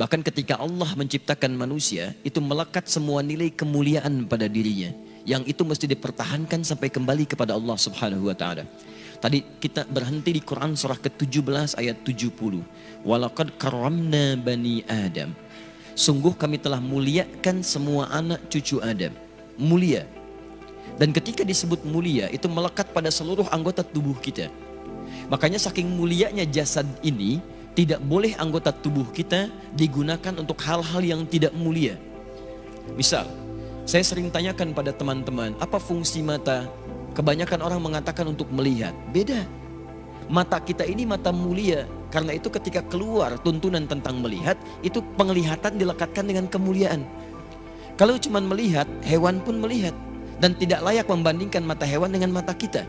Bahkan ketika Allah menciptakan manusia, itu melekat semua nilai kemuliaan pada dirinya. Yang itu mesti dipertahankan sampai kembali kepada Allah Subhanahu wa Ta'ala. Tadi kita berhenti di Quran surah ke-17 ayat 70. Walaqad karramna bani Adam. Sungguh kami telah muliakan semua anak cucu Adam. Mulia. Dan ketika disebut mulia, itu melekat pada seluruh anggota tubuh kita. Makanya saking mulianya jasad ini, tidak boleh anggota tubuh kita digunakan untuk hal-hal yang tidak mulia. Misal, saya sering tanyakan pada teman-teman, apa fungsi mata? Kebanyakan orang mengatakan untuk melihat. Beda. Mata kita ini mata mulia. Karena itu ketika keluar tuntunan tentang melihat, itu penglihatan dilekatkan dengan kemuliaan. Kalau cuma melihat, hewan pun melihat. Dan tidak layak membandingkan mata hewan dengan mata kita.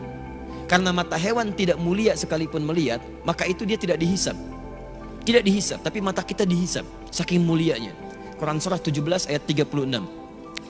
Karena mata hewan tidak mulia sekalipun melihat, maka itu dia tidak dihisab. Tidak dihisab, tapi mata kita dihisab. Saking mulianya. Quran surah 17 ayat 36.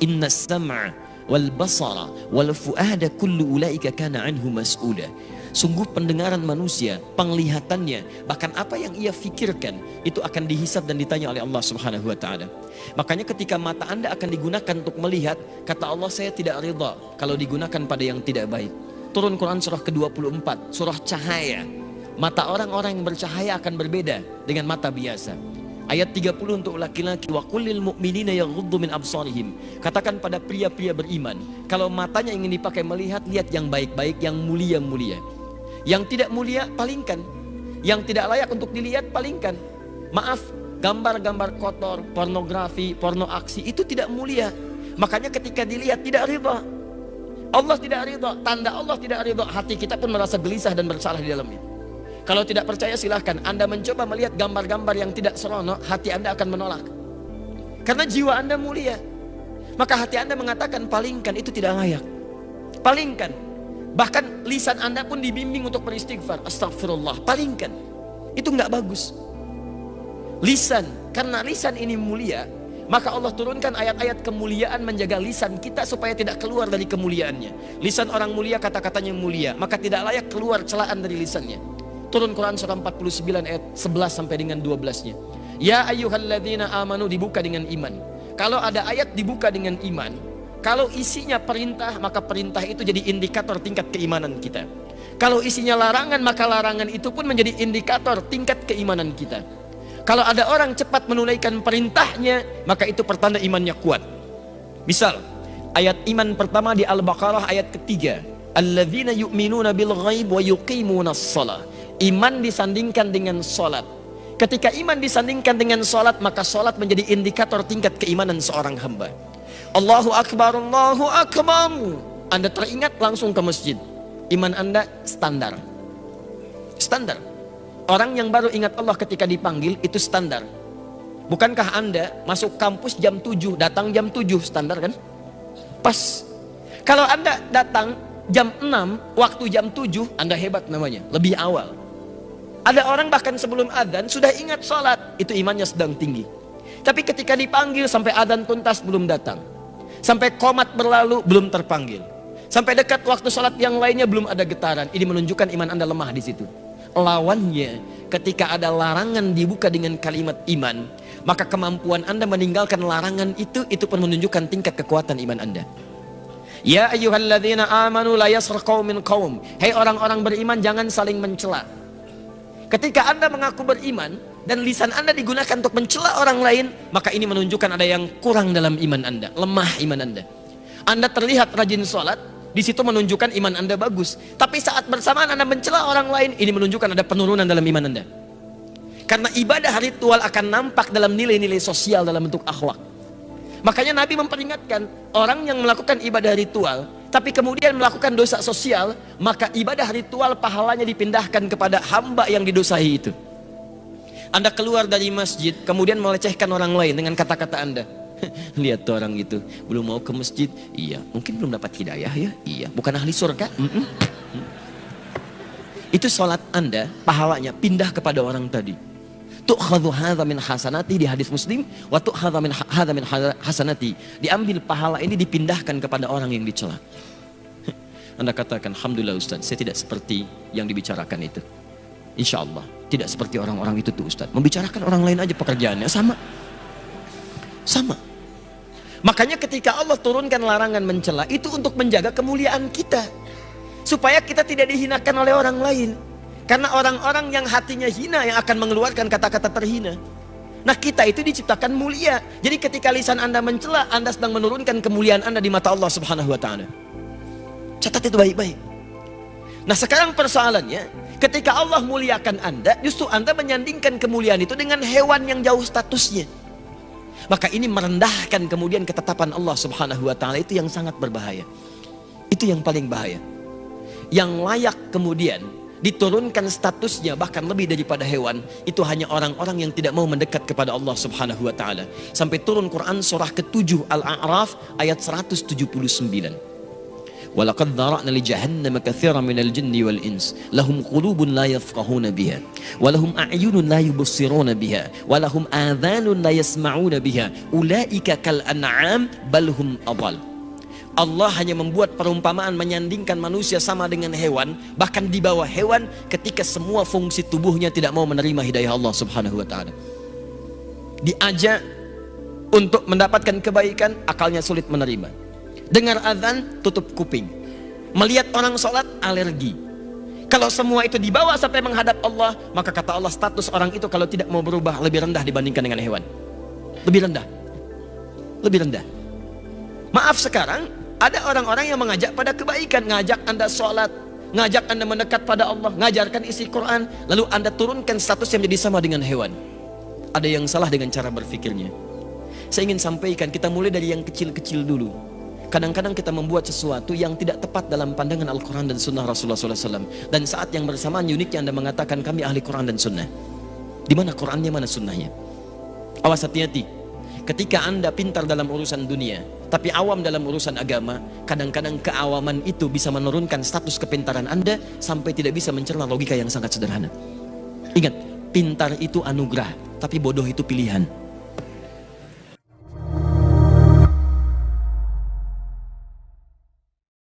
Inna sam'a wal basara wal fu'ada kullu ulaika kana anhu mas'ula. Sungguh pendengaran manusia, penglihatannya, bahkan apa yang ia fikirkan, itu akan dihisab dan ditanya oleh Allah Subhanahu wa Ta'ala. Makanya ketika mata Anda akan digunakan untuk melihat, kata Allah, saya tidak ridha kalau digunakan pada yang tidak baik. Turun Quran surah ke-24, surah cahaya. Mata orang-orang yang bercahaya akan berbeda dengan mata biasa. Ayat 30 untuk laki-laki, wa kullil mu'minina yaghuddu min absarihim. Katakan pada pria-pria beriman, kalau matanya ingin dipakai melihat, lihat yang baik-baik, yang mulia-mulia. Yang tidak mulia, palingkan. Yang tidak layak untuk dilihat, palingkan. Maaf, gambar-gambar kotor, pornografi, porno aksi, itu tidak mulia. Makanya ketika dilihat tidak ridha. Allah tidak ridha, tanda Allah tidak ridha, hati kita pun merasa gelisah dan bersalah di dalamnya. Kalau tidak percaya silahkan Anda mencoba melihat gambar-gambar yang tidak seronok, hati Anda akan menolak. Karena jiwa Anda mulia. Maka hati Anda mengatakan palingkan, itu tidak layak. Palingkan. Bahkan lisan Anda pun dibimbing untuk beristighfar. Astagfirullah, palingkan. Itu nggak bagus. Lisan, karena lisan ini mulia, maka Allah turunkan ayat-ayat kemuliaan menjaga lisan kita supaya tidak keluar dari kemuliaannya. Lisan orang mulia kata-katanya mulia, maka tidak layak keluar celaan dari lisannya. Turun Quran surah 49 ayat 11 sampai dengan 12-nya. Ya ayyuhalladzina amanu, dibuka dengan iman. Kalau ada ayat dibuka dengan iman, kalau isinya perintah, maka perintah itu jadi indikator tingkat keimanan kita. Kalau isinya larangan, maka larangan itu pun menjadi indikator tingkat keimanan kita. Kalau ada orang cepat menunaikan perintahnya, maka itu pertanda imannya kuat. Misal, ayat iman pertama di Al-Baqarah ayat ketiga. Alladzina yu'minuna bil ghaib wa yuqimunas shalah. Iman disandingkan dengan sholat. Ketika iman disandingkan dengan sholat, maka sholat menjadi indikator tingkat keimanan seorang hamba. Allahu Akbar, Allahu Akbar. Anda teringat langsung ke masjid. Iman Anda standar. Standar. Orang yang baru ingat Allah ketika dipanggil, itu standar. Bukankah Anda masuk kampus jam 7, datang jam 7, standar kan? Pas. Kalau Anda datang jam 6, waktu jam 7, Anda hebat namanya, lebih awal. Ada orang bahkan sebelum adzan sudah ingat sholat, itu imannya sedang tinggi. Tapi ketika dipanggil sampai adzan tuntas belum datang. Sampai qomat berlalu belum terpanggil. Sampai dekat waktu sholat yang lainnya belum ada getaran. Ini menunjukkan iman Anda lemah di situ. Lawannya, ketika ada larangan dibuka dengan kalimat iman, maka kemampuan Anda meninggalkan larangan itu pun menunjukkan tingkat kekuatan iman Anda. Ya ayyuhalladzina amanu la yaskhar qaumin qaum. Hei orang-orang beriman, jangan saling mencela. Ketika Anda mengaku beriman dan lisan Anda digunakan untuk mencela orang lain, maka ini menunjukkan ada yang kurang dalam iman Anda, lemah iman Anda. Anda terlihat rajin sholat, di situ menunjukkan iman Anda bagus. Tapi saat bersamaan Anda mencela orang lain, ini menunjukkan ada penurunan dalam iman Anda. Karena ibadah ritual akan nampak dalam nilai-nilai sosial dalam bentuk akhlak. Makanya Nabi memperingatkan orang yang melakukan ibadah ritual tapi kemudian melakukan dosa sosial, maka ibadah ritual pahalanya dipindahkan kepada hamba yang didosai itu. Anda keluar dari masjid kemudian melecehkan orang lain dengan kata-kata Anda. Lihat tuh orang itu, belum mau ke masjid. Iya, mungkin belum dapat hidayah ya. Iya, bukan ahli surga. Itu sholat Anda, pahalanya pindah kepada orang tadi. Tu'khadhu hadza min hasanati di hadis Muslim, wa tu'khadhu min hadza min hasanati. Diambil pahala ini dipindahkan kepada orang yang dicela. Anda katakan, alhamdulillah Ustaz, saya tidak seperti yang dibicarakan itu. Insya Allah tidak seperti orang-orang itu tuh Ustaz. Membicarakan orang lain aja pekerjaannya sama. Sama. Makanya ketika Allah turunkan larangan mencela, itu untuk menjaga kemuliaan kita, supaya kita tidak dihinakan oleh orang lain. Karena orang-orang yang hatinya hina yang akan mengeluarkan kata-kata terhina. Nah, kita itu diciptakan mulia. Jadi ketika lisan Anda mencela, Anda sedang menurunkan kemuliaan Anda di mata Allah Subhanahu wa taala. Catat itu baik-baik. Nah, sekarang persoalannya, ketika Allah muliakan Anda, justru Anda menyandingkan kemuliaan itu dengan hewan yang jauh statusnya. Maka ini merendahkan kemudian ketetapan Allah Subhanahu wa taala, itu yang sangat berbahaya. Itu yang paling bahaya. Yang layak kemudian diturunkan statusnya bahkan lebih daripada hewan, itu hanya orang-orang yang tidak mau mendekat kepada Allah Subhanahu wa taala. Sampai turun Quran surah ke-7 Al-A'raf ayat 179. Walaqad dzara'na li jahannama katsiran minal jinni wal ins lahum qulubun la yafqahuna biha wa lahum a'yunun la yubsiruna biha wa lahum adhanun la yasma'una biha ulaika kal an'am bal hum adall. Allah hanya membuat perumpamaan menyandingkan manusia sama dengan hewan, bahkan di bawah hewan ketika semua fungsi tubuhnya tidak mau menerima hidayah Allah Subhanahu wa taala. Diajak untuk mendapatkan kebaikan, akalnya sulit menerima. Dengar azan, tutup kuping. Melihat orang sholat, alergi. Kalau semua itu dibawa sampai menghadap Allah, maka kata Allah, status orang itu kalau tidak mau berubah lebih rendah dibandingkan dengan hewan. Lebih rendah. Lebih rendah. Maaf, sekarang ada orang-orang yang mengajak pada kebaikan, ngajak Anda sholat, ngajak Anda mendekat pada Allah, ngajarkan isi Quran, lalu Anda turunkan status yang menjadi sama dengan hewan. Ada yang salah dengan cara berpikirnya. Saya ingin sampaikan, kita mulai dari yang kecil-kecil dulu. Kadang-kadang kita membuat sesuatu yang tidak tepat dalam pandangan Al-Quran dan Sunnah Rasulullah SAW. Dan saat yang bersamaan uniknya Anda mengatakan kami ahli Quran dan Sunnah. Di mana Qurannya, mana Sunnahnya? Awas, hati-hati. Ketika Anda pintar dalam urusan dunia, tapi awam dalam urusan agama, kadang-kadang keawaman itu bisa menurunkan status kepintaran Anda sampai tidak bisa mencerna logika yang sangat sederhana. Ingat, pintar itu anugerah, tapi bodoh itu pilihan.